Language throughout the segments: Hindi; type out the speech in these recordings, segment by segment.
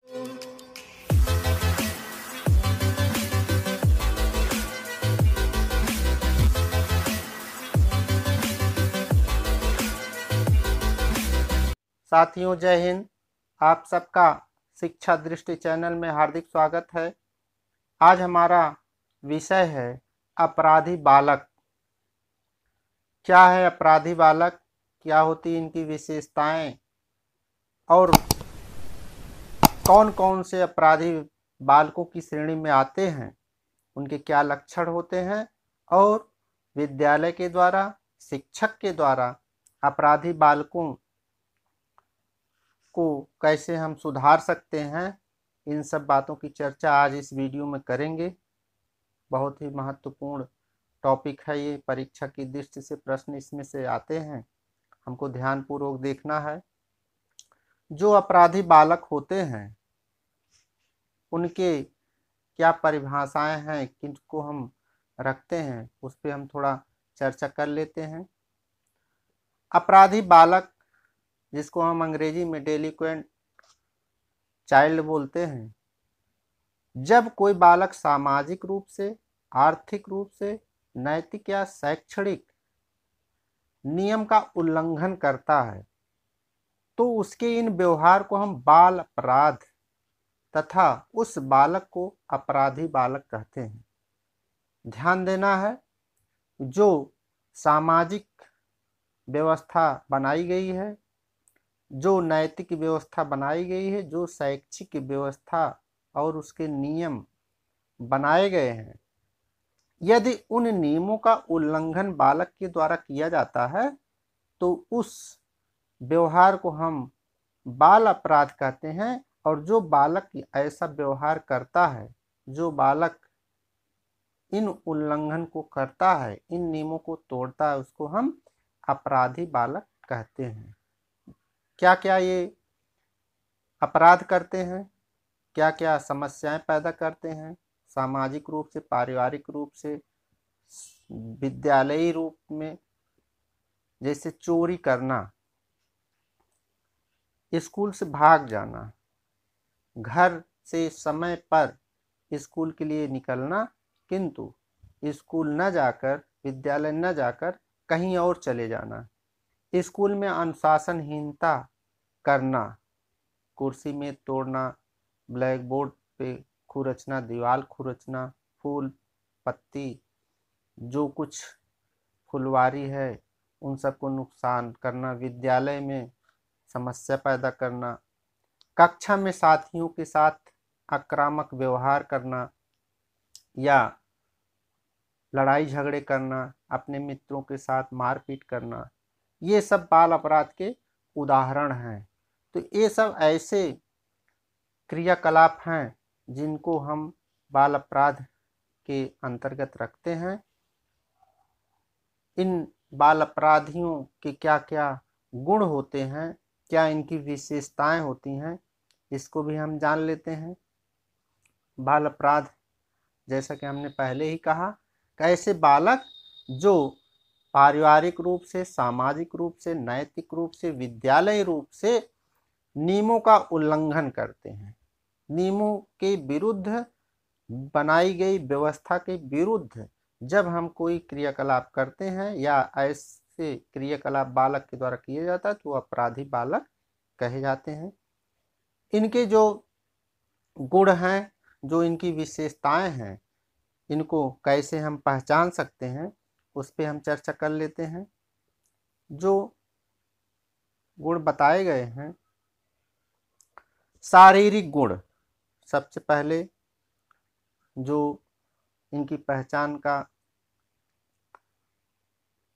साथियों, जय हिंद। आप सबका शिक्षा दृष्टि चैनल में हार्दिक स्वागत है। आज हमारा विषय है अपराधी बालक। क्या है अपराधी बालक, क्या होती इनकी विशेषताएं और कौन कौन से अपराधी बालकों की श्रेणी में आते हैं, उनके क्या लक्षण होते हैं और विद्यालय के द्वारा, शिक्षक के द्वारा अपराधी बालकों को कैसे हम सुधार सकते हैं, इन सब बातों की चर्चा आज इस वीडियो में करेंगे। बहुत ही महत्वपूर्ण टॉपिक है ये, परीक्षा की दृष्टि से प्रश्न इसमें से आते हैं, हमको ध्यानपूर्वक देखना है। जो अपराधी बालक होते हैं उनके क्या परिभाषाएं हैं, किनको हम रखते हैं, उस पर हम थोड़ा चर्चा कर लेते हैं। अपराधी बालक, जिसको हम अंग्रेजी में डेलिक्वेंट चाइल्ड बोलते हैं, जब कोई बालक सामाजिक रूप से, आर्थिक रूप से, नैतिक या शैक्षणिक नियम का उल्लंघन करता है तो उसके इन व्यवहार को हम बाल अपराध तथा उस बालक को अपराधी बालक कहते हैं। ध्यान देना है, जो सामाजिक व्यवस्था बनाई गई है, जो नैतिक व्यवस्था बनाई गई है, जो शैक्षिक व्यवस्था और उसके नियम बनाए गए हैं, यदि उन नियमों का उल्लंघन बालक के द्वारा किया जाता है तो उस व्यवहार को हम बाल अपराध कहते हैं। और जो बालक ऐसा व्यवहार करता है, जो बालक इन उल्लंघन को करता है, इन नियमों को तोड़ता है, उसको हम अपराधी बालक कहते हैं। क्या क्या ये अपराध करते हैं, क्या क्या समस्याएं पैदा करते हैं, सामाजिक रूप से, पारिवारिक रूप से, विद्यालयी रूप में, जैसे चोरी करना, स्कूल से भाग जाना, घर से समय पर स्कूल के लिए निकलना किंतु स्कूल न जाकर, विद्यालय न जाकर कहीं और चले जाना, स्कूल में अनुशासनहीनता करना, कुर्सी में तोड़ना, ब्लैक बोर्ड पे खुरचना, दीवार खुरचना, फूल पत्ती जो कुछ फुलवारी है उन सबको नुकसान करना, विद्यालय में समस्या पैदा करना, कक्षा में साथियों के साथ आक्रामक व्यवहार करना या लड़ाई झगड़े करना, अपने मित्रों के साथ मारपीट करना, ये सब बाल अपराध के उदाहरण हैं। तो ये सब ऐसे क्रियाकलाप हैं जिनको हम बाल अपराध के अंतर्गत रखते हैं। इन बाल अपराधियों के क्या क्या गुण होते हैं, क्या इनकी विशेषताएं होती हैं, इसको भी हम जान लेते हैं। बाल अपराध, जैसा कि हमने पहले ही कहा, कैसे बालक जो पारिवारिक रूप से, सामाजिक रूप से, नैतिक रूप से, विद्यालय रूप से नियमों का उल्लंघन करते हैं, नियमों के विरुद्ध, बनाई गई व्यवस्था के विरुद्ध जब हम कोई क्रियाकलाप करते हैं या ऐसे क्रियाकलाप बालक के द्वारा किया जाता है तो अपराधी बालक कहे जाते हैं। इनके जो गुण हैं, जो इनकी विशेषताएं हैं, इनको कैसे हम पहचान सकते हैं, उस पर हम चर्चा कर लेते हैं। जो गुण बताए गए हैं, शारीरिक गुण, सबसे पहले जो इनकी पहचान का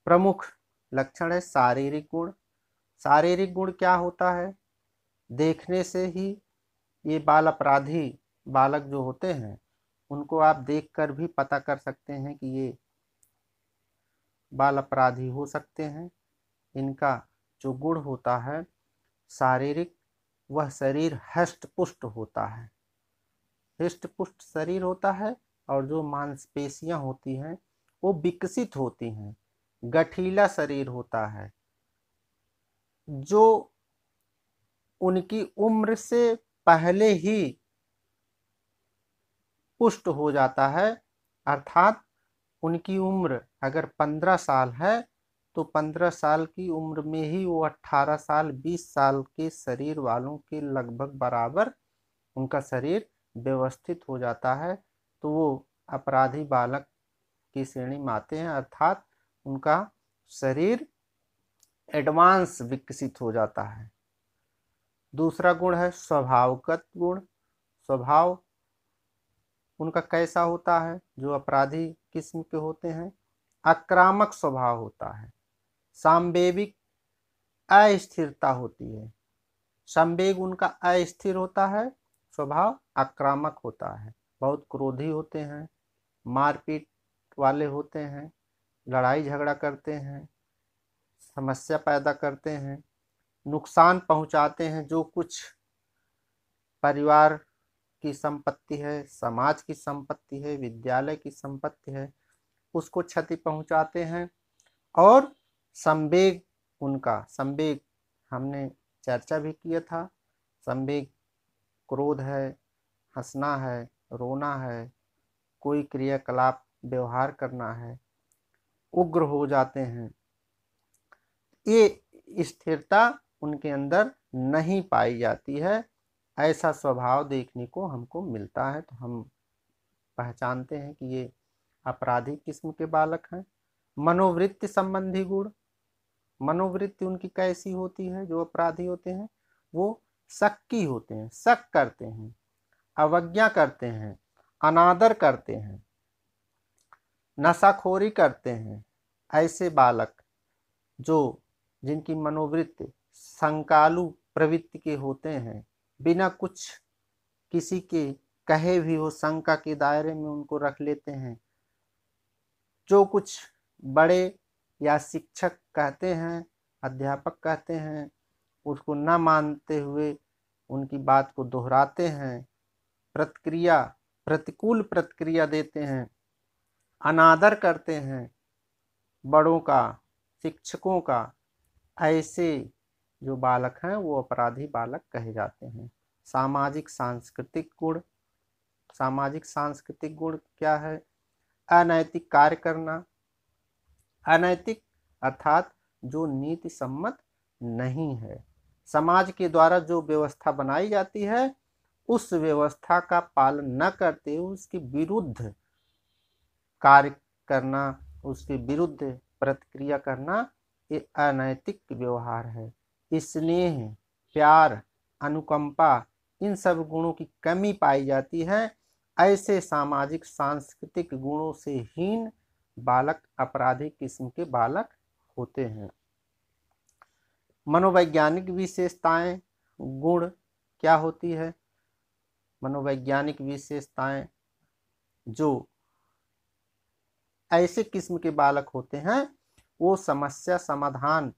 प्रमुख लक्षण है शारीरिक गुण। शारीरिक गुण क्या होता है? देखने से ही ये बाल अपराधी बालक जो होते हैं उनको आप देखकर भी पता कर सकते हैं कि ये बाल अपराधी हो सकते हैं। इनका जो गुण होता है शारीरिक, वह शरीर हष्ट पुष्ट होता है, हृष्ट पुष्ट शरीर होता है, और जो मांसपेशियां होती हैं वो विकसित होती हैं, गठीला शरीर होता है, जो उनकी उम्र से पहले ही पुष्ट हो जाता है, अर्थात उनकी उम्र अगर 15 साल है तो 15 साल की उम्र में ही वो 18 साल 20 साल के शरीर वालों के लगभग बराबर उनका शरीर व्यवस्थित हो जाता है, तो वो अपराधी बालक की श्रेणी में आते हैं, अर्थात उनका शरीर एडवांस विकसित हो जाता है। दूसरा गुण है स्वभावगत गुण। स्वभाव उनका कैसा होता है? जो अपराधी किस्म के होते हैं, आक्रामक स्वभाव होता है, सांवेगिक अस्थिरता होती है। संवेग उनका अस्थिर होता है, स्वभाव आक्रामक होता है, बहुत क्रोधी होते हैं, मारपीट वाले होते हैं, लड़ाई झगड़ा करते हैं, समस्या पैदा करते हैं, नुकसान पहुंचाते हैं। जो कुछ परिवार की संपत्ति है, समाज की संपत्ति है, विद्यालय की संपत्ति है, उसको क्षति पहुंचाते हैं। और संवेग उनका, संवेग हमने चर्चा भी किया था, संवेग क्रोध है, हंसना है, रोना है, कोई क्रियाकलाप व्यवहार करना है, उग्र हो जाते हैं। ये स्थिरता उनके अंदर नहीं पाई जाती है। ऐसा स्वभाव देखने को हमको मिलता है, तो हम पहचानते हैं कि ये अपराधी किस्म के बालक हैं। मनोवृत्ति संबंधी गुण। मनोवृत्ति उनकी कैसी होती है? जो अपराधी होते हैं वो शक्की होते हैं, शक करते हैं, अवज्ञा करते हैं, अनादर करते हैं, नशाखोरी करते हैं। ऐसे बालक जिनकी मनोवृत्ति संकालु प्रवृत्ति के होते हैं, बिना कुछ किसी के कहे भी वो शंका के दायरे में उनको रख लेते हैं। जो कुछ बड़े या शिक्षक कहते हैं, अध्यापक कहते हैं, उसको न मानते हुए उनकी बात को दोहराते हैं, प्रतिकूल प्रतिक्रिया देते हैं, अनादर करते हैं बड़ों का, शिक्षकों का। ऐसे जो बालक हैं वो अपराधी बालक कहे जाते हैं। सामाजिक सांस्कृतिक गुण। सामाजिक सांस्कृतिक गुण क्या है? अनैतिक कार्य करना। अनैतिक अर्थात जो नीति सम्मत नहीं है। समाज के द्वारा जो व्यवस्था बनाई जाती है उस व्यवस्था का पालन न करते हुए उसके विरुद्ध कार्य करना, उसके विरुद्ध प्रतिक्रिया करना, ये अनैतिक व्यवहार है। स्नेह, प्यार, अनुकंपा, इन सब गुणों की कमी पाई जाती है। ऐसे सामाजिक सांस्कृतिक गुणों से हीन बालक अपराधी किस्म के बालक होते हैं। मनोवैज्ञानिक विशेषताएं, गुण क्या होती है? मनोवैज्ञानिक विशेषताएं जो ऐसे किस्म के बालक होते हैं वो समस्या समाधान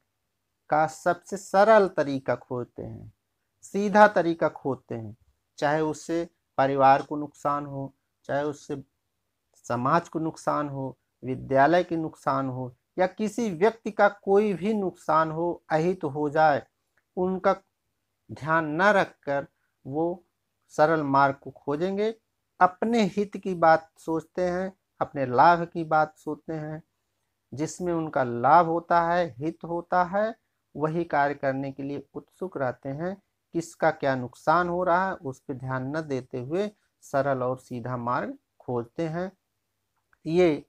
का सबसे सरल तरीका खोजते हैं, सीधा तरीका खोजते हैं। चाहे उससे परिवार को नुकसान हो, चाहे उससे समाज को नुकसान हो, विद्यालय के नुकसान हो, या किसी व्यक्ति का कोई भी नुकसान हो, अहित हो जाए, उनका ध्यान न रखकर वो सरल मार्ग को खोजेंगे। अपने हित की बात सोचते हैं, अपने लाभ की बात सोचते हैं। जिसमें उनका लाभ होता है, हित होता है, वही कार्य करने के लिए उत्सुक रहते हैं। किसका क्या नुकसान हो रहा है उस पर ध्यान न देते हुए सरल और सीधा मार्ग खोजते हैं। ये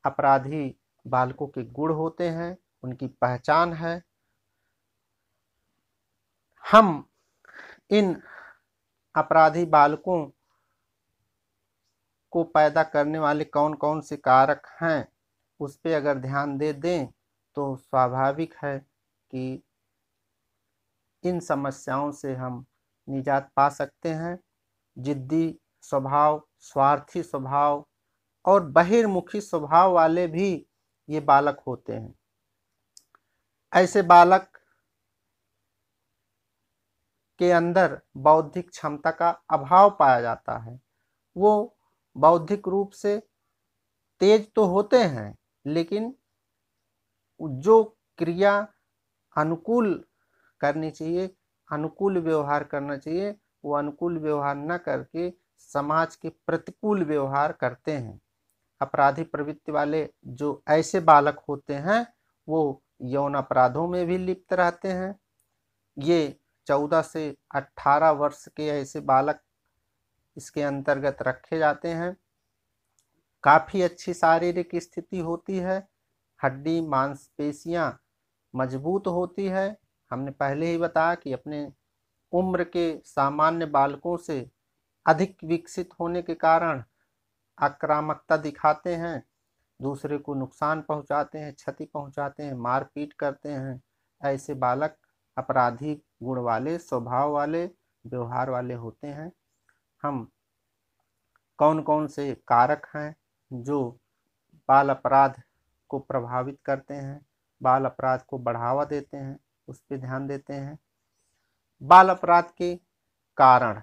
अपराधी बालकों के गुण होते हैं, उनकी पहचान है। हम इन अपराधी बालकों को पैदा करने वाले कौन कौन से कारक हैं उस पर अगर ध्यान दे दें तो स्वाभाविक है कि इन समस्याओं से हम निजात पा सकते हैं। जिद्दी स्वभाव, स्वार्थी स्वभाव और बहिर्मुखी स्वभाव वाले भी ये बालक होते हैं। ऐसे बालक के अंदर बौद्धिक क्षमता का अभाव पाया जाता है। वो बौद्धिक रूप से तेज तो होते हैं, लेकिन जो क्रिया अनुकूल करनी चाहिए, अनुकूल व्यवहार करना चाहिए, वो अनुकूल व्यवहार न करके समाज के प्रतिकूल व्यवहार करते हैं। अपराधी प्रवृत्ति वाले जो ऐसे बालक होते हैं वो यौन अपराधों में भी लिप्त रहते हैं। ये 14 से 18 वर्ष के ऐसे बालक इसके अंतर्गत रखे जाते हैं। काफ़ी अच्छी शारीरिक स्थिति होती है, हड्डी मांसपेशियां मजबूत होती है। हमने पहले ही बताया कि अपने उम्र के सामान्य बालकों से अधिक विकसित होने के कारण आक्रामकता दिखाते हैं, दूसरे को नुकसान पहुंचाते हैं, क्षति पहुंचाते हैं, मारपीट करते हैं। ऐसे बालक अपराधी गुण वाले, स्वभाव वाले, व्यवहार वाले होते हैं। हम कौन कौन से कारक हैं जो बाल अपराध को प्रभावित करते हैं, बाल अपराध को बढ़ावा देते हैं, उस पर ध्यान देते हैं। बाल अपराध के कारण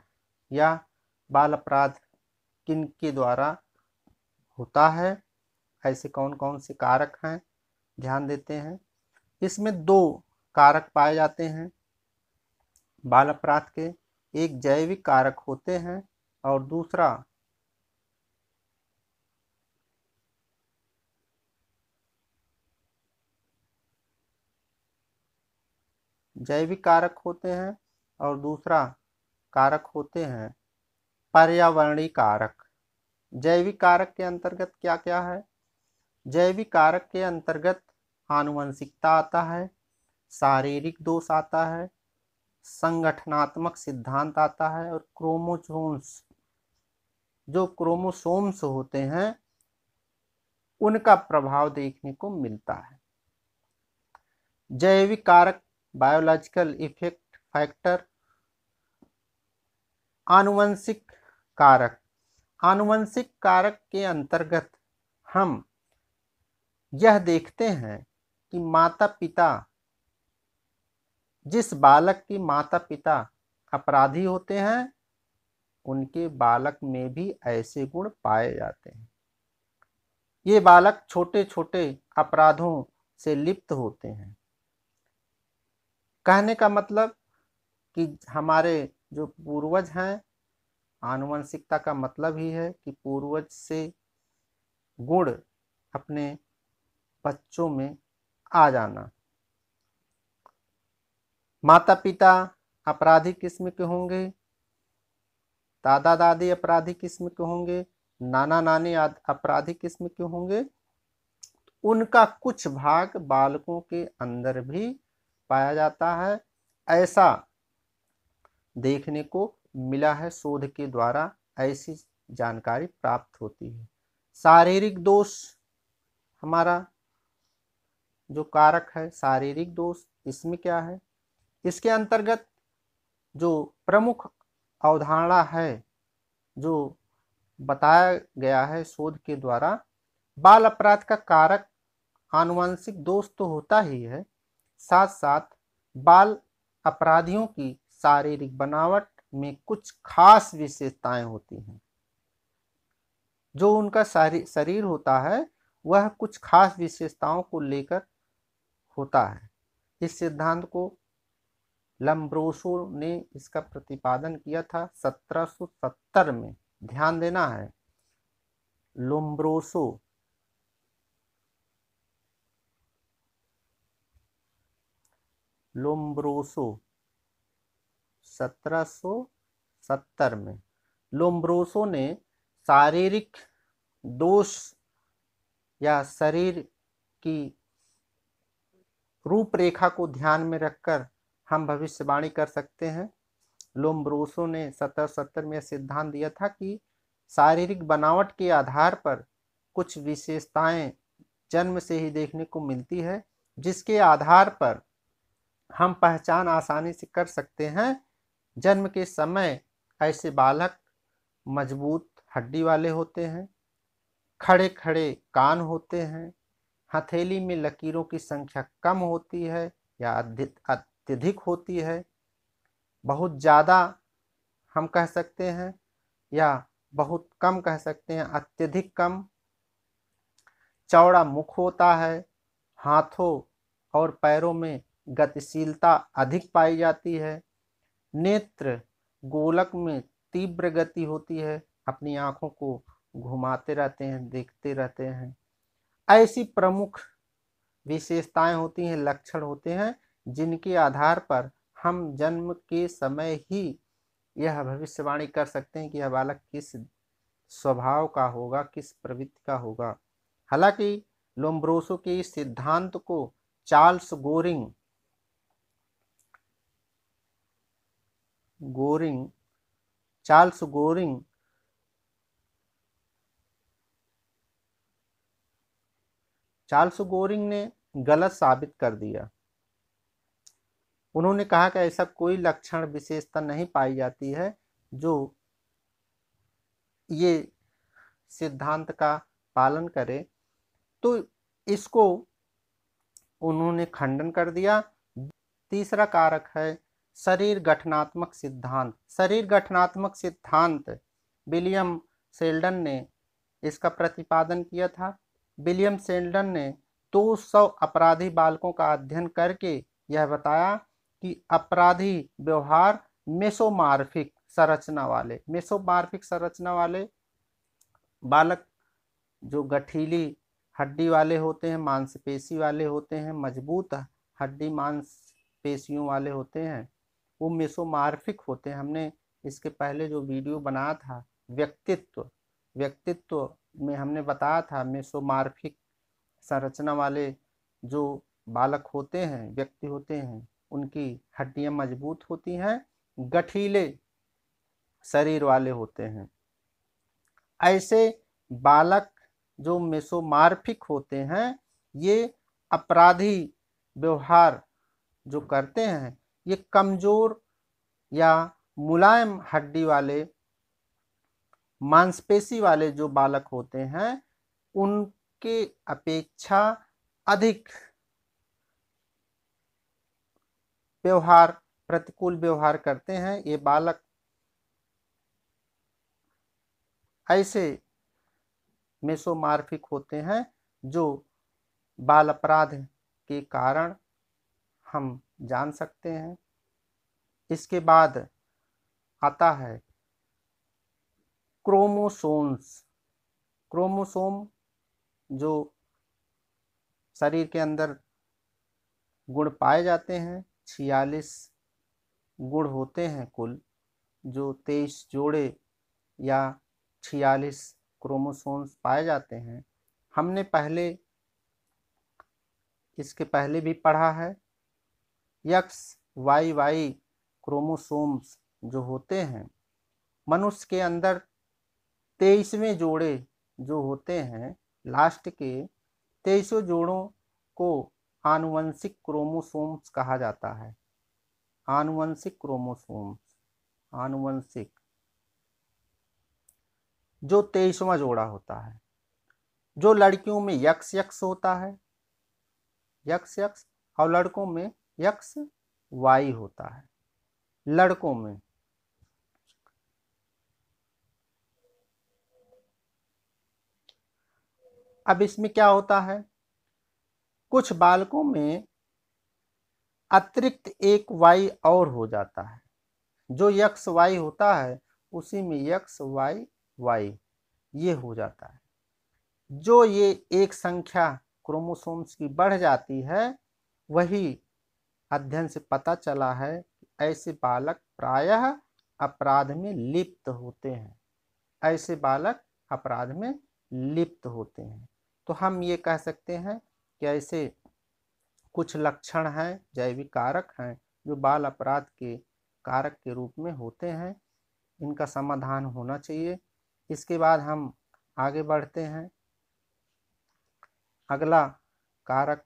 या बाल अपराध किन के द्वारा होता है, ऐसे कौन कौन से कारक हैं, ध्यान देते हैं। इसमें 2 कारक पाए जाते हैं बाल अपराध के। एक जैविक कारक होते हैं और दूसरा जैविक कारक होते हैं और दूसरा कारक होते हैं पर्यावरणीय कारक। जैविक कारक के अंतर्गत क्या क्या है? जैविक कारक के अंतर्गत आनुवंशिकता आता है, शारीरिक दोष आता है, संगठनात्मक सिद्धांत आता है और क्रोमोसोम्स, जो क्रोमोसोम्स होते हैं उनका प्रभाव देखने को मिलता है। जैविक कारक बायोलॉजिकल इफेक्ट फैक्टर। आनुवंशिक कारक, आनुवंशिक कारक के अंतर्गत हम यह देखते हैं कि माता पिता, जिस बालक के माता पिता अपराधी होते हैं उनके बालक में भी ऐसे गुण पाए जाते हैं। ये बालक छोटे छोटे अपराधों से लिप्त होते हैं। कहने का मतलब कि हमारे जो पूर्वज हैं, आनुवंशिकता का मतलब ही है कि पूर्वज से गुण अपने बच्चों में आ जाना। माता पिता अपराधी किस्म के होंगे, दादा दादी अपराधी किस्म के होंगे, नाना नानी अपराधी किस्म के होंगे। उनका कुछ भाग बालकों के अंदर भी पाया जाता है, ऐसा देखने को मिला है। शोध के द्वारा ऐसी जानकारी प्राप्त होती है। शारीरिक दोष हमारा जो कारक है, शारीरिक दोष, इसमें क्या है? इसके अंतर्गत जो प्रमुख अवधारणा है, जो बताया गया है शोध के द्वारा, बाल अपराध का कारक आनुवंशिक दोष तो होता ही है, साथ साथ बाल अपराधियों की शारीरिक बनावट में कुछ खास विशेषताएं होती हैं। जो उनका शरीर होता है वह कुछ खास विशेषताओं को लेकर होता है। इस सिद्धांत को लम्ब्रोसो ने इसका प्रतिपादन किया था 1770 में। ध्यान देना है, लोम्ब्रोसो लोम्ब्रोसो 1770 में लोम्ब्रोसो ने शारीरिक दोष या शरीर की रूपरेखा को ध्यान में रखकर हम भविष्यवाणी कर सकते हैं। लोम्ब्रोसो ने 1770 में सिद्धांत दिया था कि शारीरिक बनावट के आधार पर कुछ विशेषताएं जन्म से ही देखने को मिलती है, जिसके आधार पर हम पहचान आसानी से कर सकते हैं। जन्म के समय ऐसे बालक मजबूत हड्डी वाले होते हैं, खड़े खड़े कान होते हैं, हथेली में लकीरों की संख्या कम होती है या अत्यधिक होती है, बहुत ज़्यादा हम कह सकते हैं या बहुत कम कह सकते हैं, अत्यधिक कम। चौड़ा मुख होता है, हाथों और पैरों में गतिशीलता अधिक पाई जाती है, नेत्र गोलक में तीव्र गति होती है, अपनी आंखों को घुमाते रहते हैं, देखते रहते हैं। ऐसी प्रमुख विशेषताएं होती हैं, लक्षण होते हैं, जिनके आधार पर हम जन्म के समय ही यह भविष्यवाणी कर सकते हैं कि यह बालक किस स्वभाव का होगा, किस प्रवृत्ति का होगा। हालांकि लोम्ब्रोसो के इस सिद्धांत को चार्ल्स गोरिंग ने गलत साबित कर दिया। उन्होंने कहा कि ऐसा कोई लक्षण विशेषता नहीं पाई जाती है जो ये सिद्धांत का पालन करे, तो इसको उन्होंने खंडन कर दिया। तीसरा कारक है शरीर गठनात्मक सिद्धांत। शरीर गठनात्मक सिद्धांत विलियम शेल्डन ने इसका प्रतिपादन किया था। विलियम शेल्डन ने 200 अपराधी बालकों का अध्ययन करके यह बताया कि अपराधी व्यवहार मेसोमार्फिक संरचना वाले बालक जो गठीली हड्डी वाले होते हैं, मांसपेशी वाले होते हैं, मजबूत हड्डी मांसपेशियों वाले होते हैं, वो मेसोमार्फिक होते हैं। हमने इसके पहले जो वीडियो बनाया था व्यक्तित्व में हमने बताया था मेसोमार्फिक संरचना वाले जो बालक होते हैं, व्यक्ति होते हैं, उनकी हड्डियां मजबूत होती हैं, गठीले शरीर वाले होते हैं। ऐसे बालक जो मेसोमार्फिक होते हैं, ये अपराधी व्यवहार जो करते हैं, ये कमजोर या मुलायम हड्डी वाले मांसपेशी वाले जो बालक होते हैं, उनके अपेक्षा अधिक प्रतिकूल व्यवहार करते हैं। ये बालक ऐसे मेसोमार्फिक होते हैं जो बाल अपराध के कारण हम जान सकते हैं। इसके बाद आता है क्रोमोसोम जो शरीर के अंदर गुण पाए जाते हैं। 46 गुण होते हैं कुल, जो 23 जोड़े या 46 क्रोमोसोम्स पाए जाते हैं। हमने इसके पहले भी पढ़ा है। XYY क्रोमोसोम्स जो होते हैं, मनुष्य के अंदर 23वें जोड़े जो होते हैं, लास्ट के 23 जोड़ों को आनुवंशिक क्रोमोसोम्स कहा जाता है। आनुवंशिक क्रोमोसोम्स, आनुवंशिक जो 23वां जोड़ा होता है, जो लड़कियों में XX होता है, XX, और लड़कों में XY होता है। लड़कों में अब इसमें क्या होता है, कुछ बालकों में अतिरिक्त एक Y और हो जाता है। जो XY होता है उसी में XYY ये हो जाता है। जो ये एक संख्या क्रोमोसोम्स की बढ़ जाती है, वही अध्ययन से पता चला है कि ऐसे बालक प्रायः अपराध में लिप्त होते हैं। ऐसे बालक अपराध में लिप्त होते हैं। तो हम ये कह सकते हैं कि ऐसे कुछ लक्षण हैं, जैविक कारक हैं, जो बाल अपराध के कारक के रूप में होते हैं। इनका समाधान होना चाहिए। इसके बाद हम आगे बढ़ते हैं। अगला कारक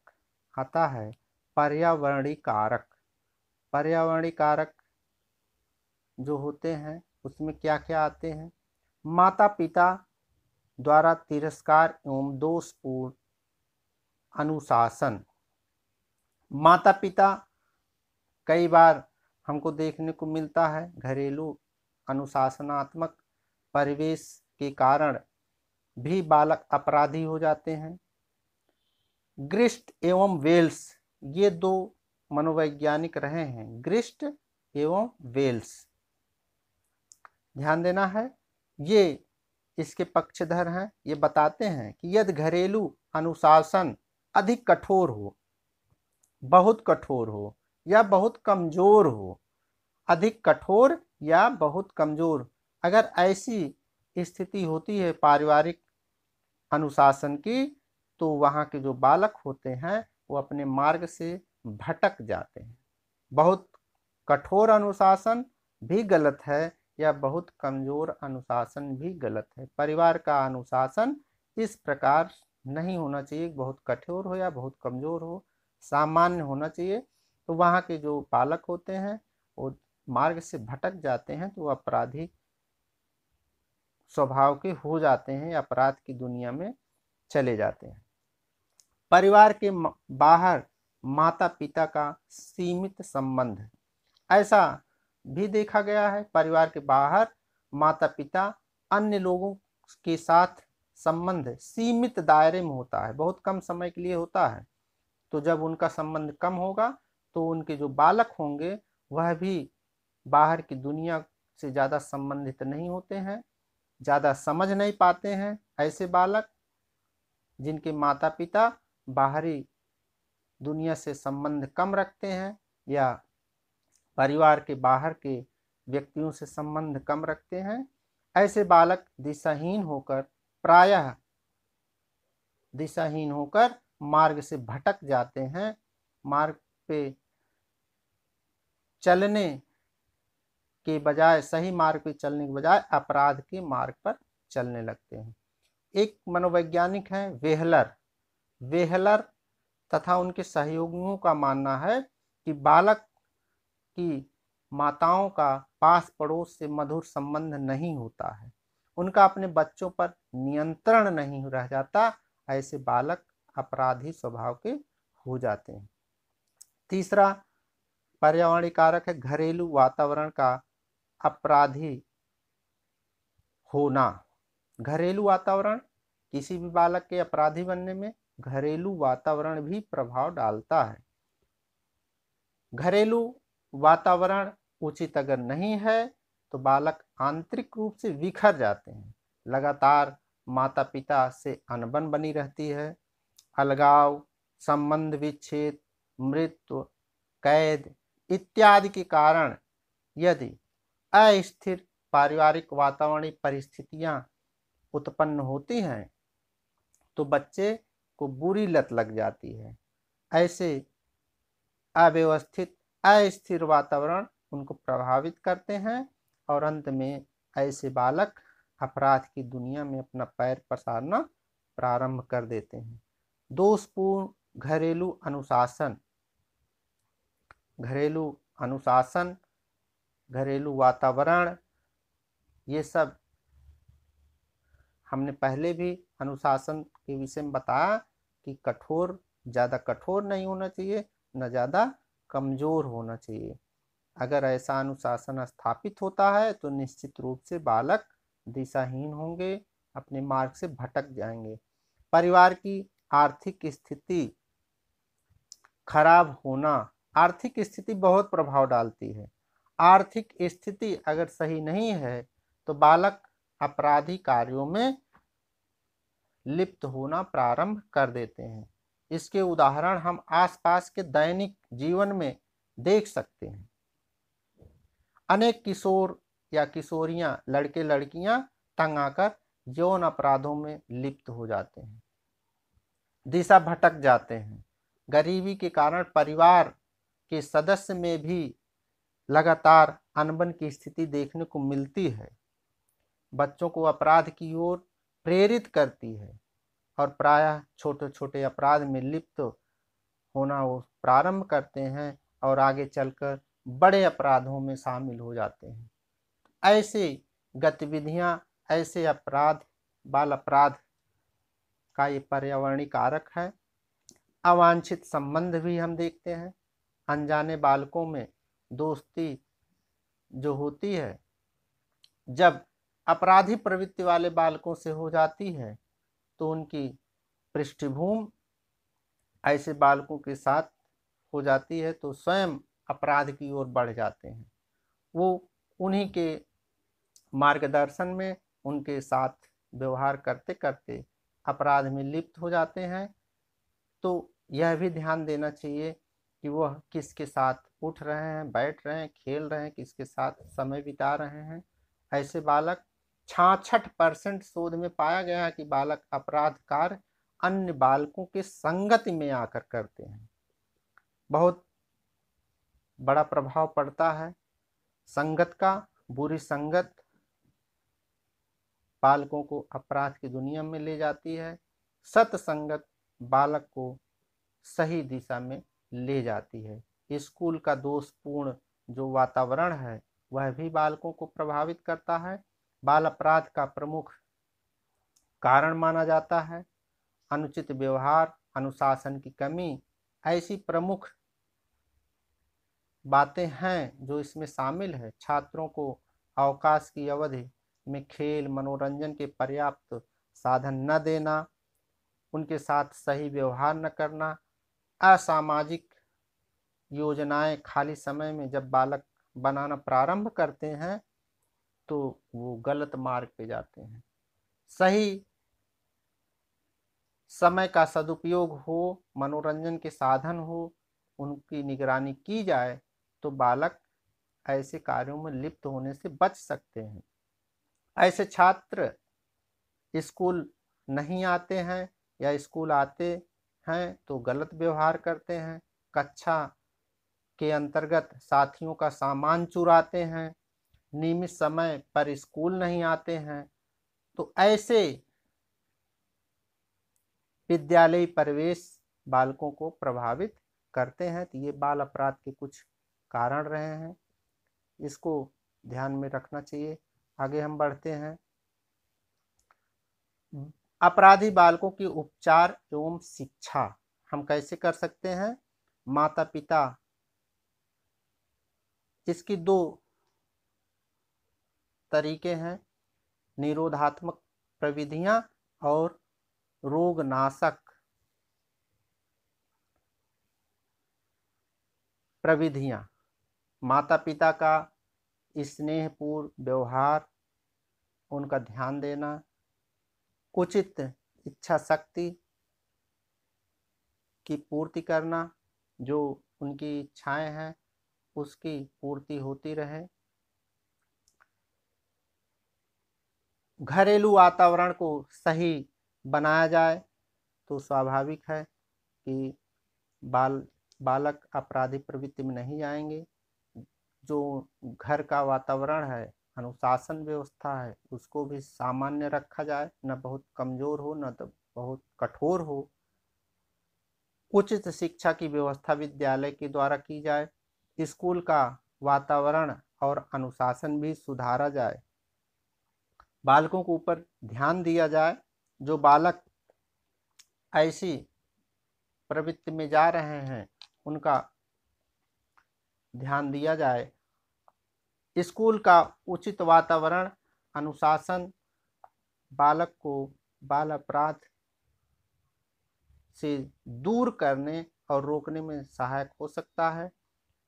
आता है पर्यावरणीय कारक। पर्यावरणीय कारक जो होते हैं उसमें क्या क्या आते हैं। माता पिता द्वारा तिरस्कार एवं दोषपूर्ण अनुशासन। माता पिता कई बार हमको देखने को मिलता है घरेलू अनुशासनात्मक परिवेश के कारण भी बालक अपराधी हो जाते हैं। ग्रिस्ट एवं वेल्स, ये दो मनोवैज्ञानिक रहे हैं, ग्रिस्ट एवं वेल्स। ध्यान देना है। ये इसके पक्षधर हैं, ये बताते हैं कि यदि घरेलू अनुशासन अधिक कठोर हो, बहुत कठोर हो या बहुत कमजोर हो, अधिक कठोर या बहुत कमजोर, अगर ऐसी स्थिति होती है पारिवारिक अनुशासन की, तो वहाँ के जो बालक होते हैं वो अपने मार्ग से भटक जाते हैं। बहुत कठोर अनुशासन भी गलत है या बहुत कमजोर अनुशासन भी गलत है। परिवार का अनुशासन इस प्रकार नहीं होना चाहिए, बहुत कठोर हो या बहुत कमजोर हो, सामान्य होना चाहिए। तो वहाँ के जो बालक होते हैं वो मार्ग से भटक जाते हैं, तो अपराधी स्वभाव के हो जाते हैं, अपराध की दुनिया में चले जाते हैं। परिवार के बाहर माता पिता का सीमित संबंध, ऐसा भी देखा गया है। परिवार के बाहर माता पिता अन्य लोगों के साथ संबंध सीमित दायरे में होता है, बहुत कम समय के लिए होता है। तो जब उनका संबंध कम होगा तो उनके जो बालक होंगे वह भी बाहर की दुनिया से ज़्यादा संबंधित नहीं होते हैं, ज़्यादा समझ नहीं पाते हैं। ऐसे बालक जिनके माता पिता बाहरी दुनिया से संबंध कम रखते हैं या परिवार के बाहर के व्यक्तियों से संबंध कम रखते हैं, ऐसे बालक दिशाहीन होकर, प्रायः दिशाहीन होकर मार्ग से भटक जाते हैं। मार्ग पे चलने के बजाय, सही मार्ग पे चलने के बजाय अपराध के मार्ग पर चलने लगते हैं। एक मनोवैज्ञानिक हैं वेहलर तथा उनके सहयोगियों का मानना है कि बालक की माताओं का पास पड़ोस से मधुर संबंध नहीं होता है, उनका अपने बच्चों पर नियंत्रण नहीं रह जाता, ऐसे बालक अपराधी स्वभाव के हो जाते हैं। तीसरा पर्यावरणीय कारक है घरेलू वातावरण का अपराधी होना। घरेलू वातावरण किसी भी बालक के अपराधी बनने में घरेलू वातावरण भी प्रभाव डालता है। घरेलू वातावरण उचित अगर नहीं है तो बालक आंतरिक रूप से बिखर जाते हैं। लगातार माता पिता से अनबन बनी रहती है, अलगाव, संबंध विच्छेद, मृत्यु, कैद इत्यादि के कारण यदि अस्थिर पारिवारिक वातावरणीय परिस्थितियां उत्पन्न होती हैं तो बच्चे को बुरी लत लग जाती है। ऐसे अव्यवस्थित अस्थिर वातावरण उनको प्रभावित करते हैं और अंत में ऐसे बालक अपराध की दुनिया में अपना पैर पसारना प्रारंभ कर देते हैं। दोषपूर्ण घरेलू अनुशासन, घरेलू वातावरण, ये सब हमने पहले भी अनुशासन के विषय में बताया कि कठोर, ज़्यादा कठोर नहीं होना चाहिए, न ज़्यादा कमज़ोर होना चाहिए। अगर ऐसा अनुशासन स्थापित होता है तो निश्चित रूप से बालक दिशाहीन होंगे, अपने मार्ग से भटक जाएंगे। परिवार की आर्थिक स्थिति खराब होना, आर्थिक स्थिति बहुत प्रभाव डालती है। आर्थिक स्थिति अगर सही नहीं है तो बालक अपराधी कार्यों में लिप्त होना प्रारंभ कर देते हैं। इसके उदाहरण हम आसपास के दैनिक जीवन में देख सकते हैं। अनेक किशोर या किशोरियां, लड़के लड़कियां तंग आकर यौन अपराधों में लिप्त हो जाते हैं, दिशा भटक जाते हैं। गरीबी के कारण परिवार के सदस्य में भी लगातार अनबन की स्थिति देखने को मिलती है, बच्चों को अपराध की ओर प्रेरित करती है और प्रायः छोटे छोटे अपराध में लिप्त होना वो प्रारंभ करते हैं और आगे चलकर बड़े अपराधों में शामिल हो जाते हैं। ऐसे गतिविधियां, ऐसे अपराध, बाल अपराध का ये पर्यावरणीय कारक है। अवांछित संबंध भी हम देखते हैं। अनजाने बालकों में दोस्ती जो होती है, जब अपराधी प्रवृत्ति वाले बालकों से हो जाती है तो उनकी पृष्ठभूमि ऐसे बालकों के साथ हो जाती है तो स्वयं अपराध की ओर बढ़ जाते हैं। वो उन्हीं के मार्गदर्शन में उनके साथ व्यवहार करते करते अपराध में लिप्त हो जाते हैं, तो यह भी ध्यान देना चाहिए कि वह किसके साथ उठ रहे हैं, बैठ रहे हैं, खेल रहे हैं, किसके साथ समय बिता रहे हैं। ऐसे बालक 66% शोध में पाया गया है कि बालक अपराध कार्य अन्य बालकों के संगति में आकर करते हैं। बहुत बड़ा प्रभाव पड़ता है संगत का। बुरी संगत बालकों को अपराध की दुनिया में ले जाती है, सत्संगत बालक को सही दिशा में ले जाती है। स्कूल का दोषपूर्ण जो वातावरण है वह भी बालकों को प्रभावित करता है, बाल अपराध का प्रमुख कारण माना जाता है। अनुचित व्यवहार, अनुशासन की कमी, ऐसी प्रमुख बातें हैं जो इसमें शामिल है। छात्रों को अवकाश की अवधि में खेल मनोरंजन के पर्याप्त साधन न देना, उनके साथ सही व्यवहार न करना, असामाजिक योजनाएं खाली समय में जब बालक बनाना प्रारंभ करते हैं तो वो गलत मार्ग पे जाते हैं। सही समय का सदुपयोग हो, मनोरंजन के साधन हो, उनकी निगरानी की जाए तो बालक ऐसे कार्यों में लिप्त होने से बच सकते हैं। ऐसे छात्र स्कूल नहीं आते हैं या स्कूल आते हैं तो गलत व्यवहार करते हैं, कक्षा के अंतर्गत साथियों का सामान चुराते हैं, नियमित समय पर स्कूल नहीं आते हैं, तो ऐसे विद्यालयी परिवेश बालकों को प्रभावित करते हैं। तो ये बाल अपराध के कुछ कारण रहे हैं, इसको ध्यान में रखना चाहिए। आगे हम बढ़ते हैं। अपराधी बालकों की उपचार एवं शिक्षा हम कैसे कर सकते हैं? माता पिता इसकी दो तरीके हैं, निरोधात्मक प्रविधियां और रोगनाशक प्रविधियां। माता पिता का स्नेहपूर्ण व्यवहार, उनका ध्यान देना, उचित इच्छा शक्ति की पूर्ति करना, जो उनकी इच्छाएं हैं उसकी पूर्ति होती रहे। घरेलू वातावरण को सही बनाया जाए तो स्वाभाविक है कि बालक आपराधिक प्रवृत्ति में नहीं जाएंगे। जो घर का वातावरण है, अनुशासन व्यवस्था है, उसको भी सामान्य रखा जाए, न बहुत कमजोर हो न तो बहुत कठोर हो। उचित शिक्षा की व्यवस्था विद्यालय के द्वारा की जाए, स्कूल का वातावरण और अनुशासन भी सुधारा जाए, बालकों के ऊपर ध्यान दिया जाए। जो बालक ऐसी प्रवृत्ति में जा रहे हैं उनका ध्यान दिया जाए। स्कूल का उचित वातावरण, अनुशासन बालक को बाल अपराध से दूर करने और रोकने में सहायक हो सकता है।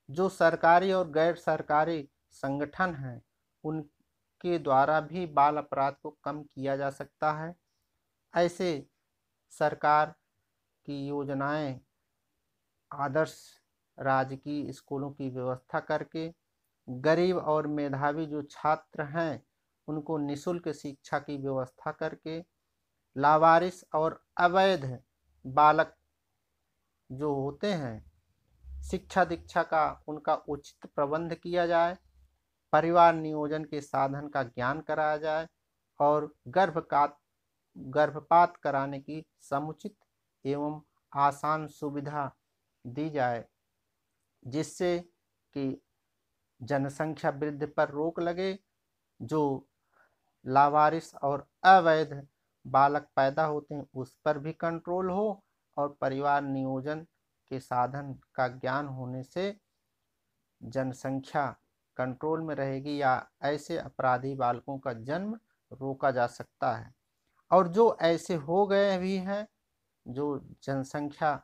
जो सरकारी और गैर सरकारी संगठन हैं उनके द्वारा भी बाल अपराध को कम किया जा सकता है। ऐसे सरकार की योजनाएं आदर्श राजकीय स्कूलों की व्यवस्था करके गरीब और मेधावी जो छात्र हैं उनको निःशुल्क शिक्षा की व्यवस्था करके लावारिस और अवैध बालक जो होते हैं शिक्षा दीक्षा का उनका उचित प्रबंध किया जाए, परिवार नियोजन के साधन का ज्ञान कराया जाए और गर्भपात कराने की समुचित एवं आसान सुविधा दी जाए, जिससे कि जनसंख्या वृद्धि पर रोक लगे, जो लावारिस और अवैध बालक पैदा होते हैं उस पर भी कंट्रोल हो और परिवार नियोजन के साधन का ज्ञान होने से जनसंख्या कंट्रोल में रहेगी या ऐसे अपराधी बालकों का जन्म रोका जा सकता है। और जो ऐसे हो गए भी हैं, जो जनसंख्या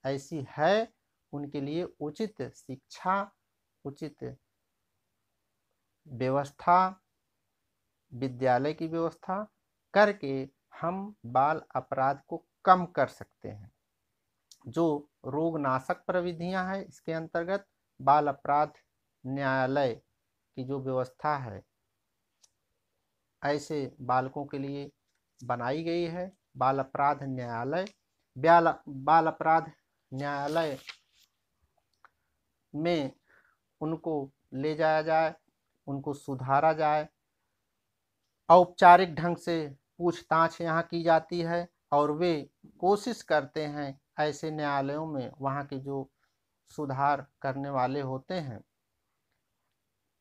ऐसी है, उनके लिए उचित शिक्षा, उचित व्यवस्था विद्यालय की व्यवस्था करके हम बाल अपराध को कम कर सकते हैं। जो रोगनाशक प्रविधियां हैं, इसके अंतर्गत बाल अपराध न्यायालय की जो व्यवस्था है ऐसे बालकों के लिए बनाई गई है। बाल अपराध न्यायालय, बाल अपराध न्यायालय में उनको ले जाया जाए, उनको सुधारा जाए, औपचारिक ढंग से पूछताछ यहाँ की जाती है और वे कोशिश करते हैं ऐसे न्यायालयों में वहाँ के जो सुधार करने वाले होते हैं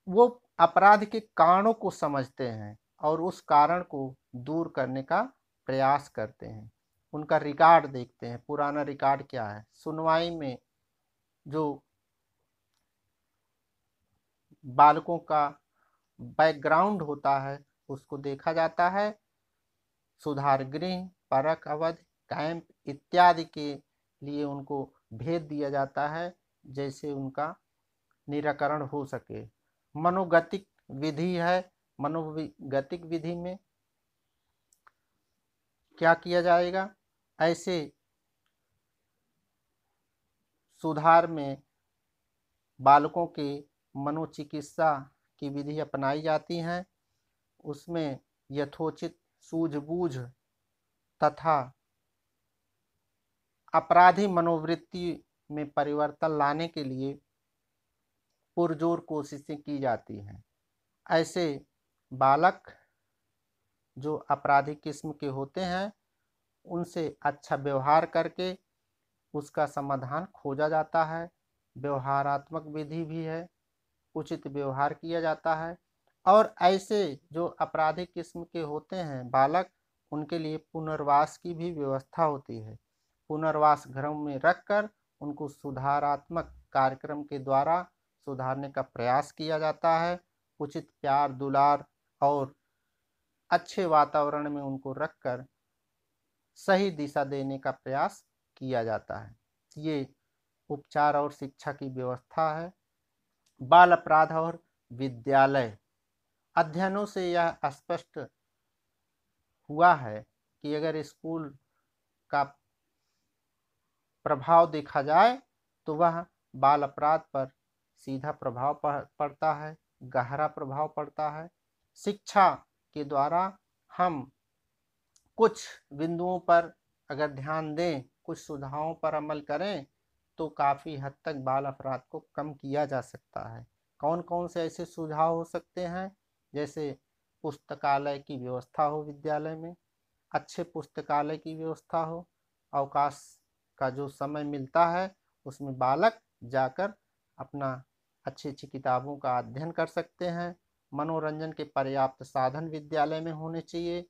वो अपराध के कारणों को समझते हैं और उस कारण को दूर करने का प्रयास करते हैं। उनका रिकॉर्ड देखते हैं, पुराना रिकॉर्ड क्या है, सुनवाई में जो बालकों का बैकग्राउंड होता है उसको देखा जाता है। सुधार गृह, परख अवध, कैंप इत्यादि के लिए उनको भेज दिया जाता है जैसे उनका निराकरण हो सके। मनोगतिक विधि है, मनोगतिक विधि में क्या किया जाएगा, ऐसे सुधार में बालकों के मनोचिकित्सा की विधि अपनाई जाती हैं। उसमें यथोचित सूझबूझ तथा अपराधी मनोवृत्ति में परिवर्तन लाने के लिए पुरजोर कोशिशें की जाती हैं। ऐसे बालक जो अपराधी किस्म के होते हैं उनसे अच्छा व्यवहार करके उसका समाधान खोजा जाता है। व्यवहारात्मक विधि भी है, उचित व्यवहार किया जाता है। और ऐसे जो अपराधी किस्म के होते हैं बालक, उनके लिए पुनर्वास की भी व्यवस्था होती है। पुनर्वास गृह में रखकर उनको सुधारात्मक कार्यक्रम के द्वारा सुधारने का प्रयास किया जाता है। उचित प्यार दुलार और अच्छे वातावरण में उनको रखकर सही दिशा देने का प्रयास किया जाता है। ये उपचार और शिक्षा की व्यवस्था है। बाल अपराध और विद्यालय अध्ययनों से यह स्पष्ट हुआ है कि अगर स्कूल का प्रभाव देखा जाए तो वह बाल अपराध पर सीधा प्रभाव पड़ता है, गहरा प्रभाव पड़ता है। शिक्षा के द्वारा हम कुछ बिंदुओं पर अगर ध्यान दें, कुछ सुझावों पर अमल करें तो काफ़ी हद तक बाल अपराध को कम किया जा सकता है। कौन कौन से ऐसे सुझाव हो सकते हैं, जैसे पुस्तकालय की व्यवस्था हो विद्यालय में, अच्छे पुस्तकालय की व्यवस्था हो, अवकाश का जो समय मिलता है उसमें बालक जाकर अपना अच्छी अच्छी किताबों का अध्ययन कर सकते हैं। मनोरंजन के पर्याप्त साधन विद्यालय में होने चाहिए।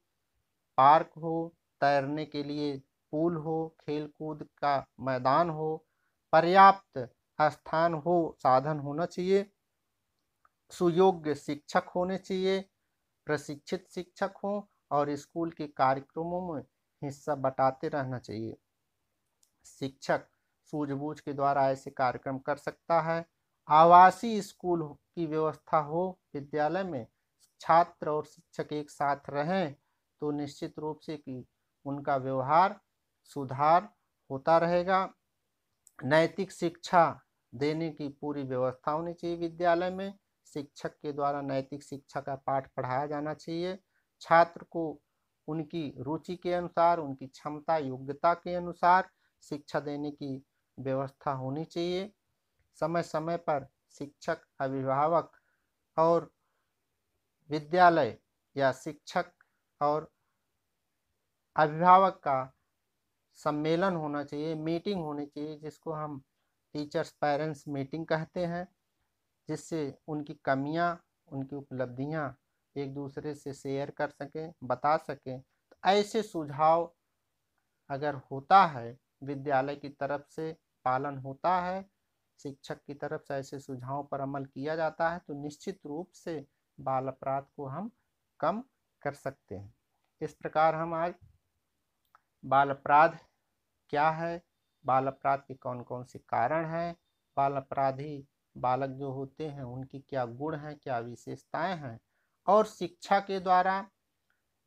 पार्क हो, तैरने के लिए पूल हो, खेल कूद का मैदान हो, पर्याप्त स्थान हो, साधन होना चाहिए। सुयोग्य शिक्षक होने चाहिए, प्रशिक्षित शिक्षक हो और स्कूल के कार्यक्रमों में हिस्सा बटाते रहना चाहिए। शिक्षक सूझबूझ के द्वारा ऐसे कार्यक्रम कर सकता है। आवासीय स्कूल की व्यवस्था हो विद्यालय में, छात्र और शिक्षक एक साथ रहें तो निश्चित रूप से कि उनका व्यवहार सुधार होता रहेगा। नैतिक शिक्षा देने की पूरी व्यवस्था होनी चाहिए विद्यालय में। शिक्षक के द्वारा नैतिक शिक्षा का पाठ पढ़ाया जाना चाहिए। छात्र को उनकी रुचि के अनुसार, उनकी क्षमता योग्यता के अनुसार शिक्षा देने की व्यवस्था होनी चाहिए। समय समय पर शिक्षक, अभिभावक और विद्यालय या शिक्षक और अभिभावक का सम्मेलन होना चाहिए, मीटिंग होनी चाहिए, जिसको हम टीचर्स पेरेंट्स मीटिंग कहते हैं, जिससे उनकी कमियां, उनकी उपलब्धियां एक दूसरे से शेयर कर सकें, बता सकें। तो ऐसे सुझाव अगर होता है, विद्यालय की तरफ से पालन होता है, शिक्षक की तरफ से ऐसे सुझावों पर अमल किया जाता है तो निश्चित रूप से बाल अपराध को हम कम कर सकते हैं। इस प्रकार हम आज बाल अपराध क्या है, बाल अपराध के कौन कौन से कारण हैं, बाल अपराधी बालक जो होते हैं उनकी क्या गुण हैं, क्या विशेषताएं हैं, और शिक्षा के द्वारा,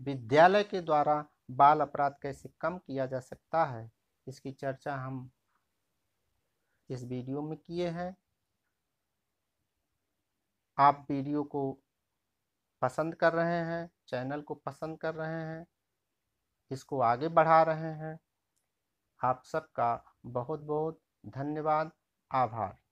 विद्यालय के द्वारा बाल अपराध कैसे कम किया जा सकता है, इसकी चर्चा हम इस वीडियो में किए हैं। आप वीडियो को पसंद कर रहे हैं, चैनल को पसंद कर रहे हैं, इसको आगे बढ़ा रहे हैं। आप सबका बहुत बहुत धन्यवाद, आभार।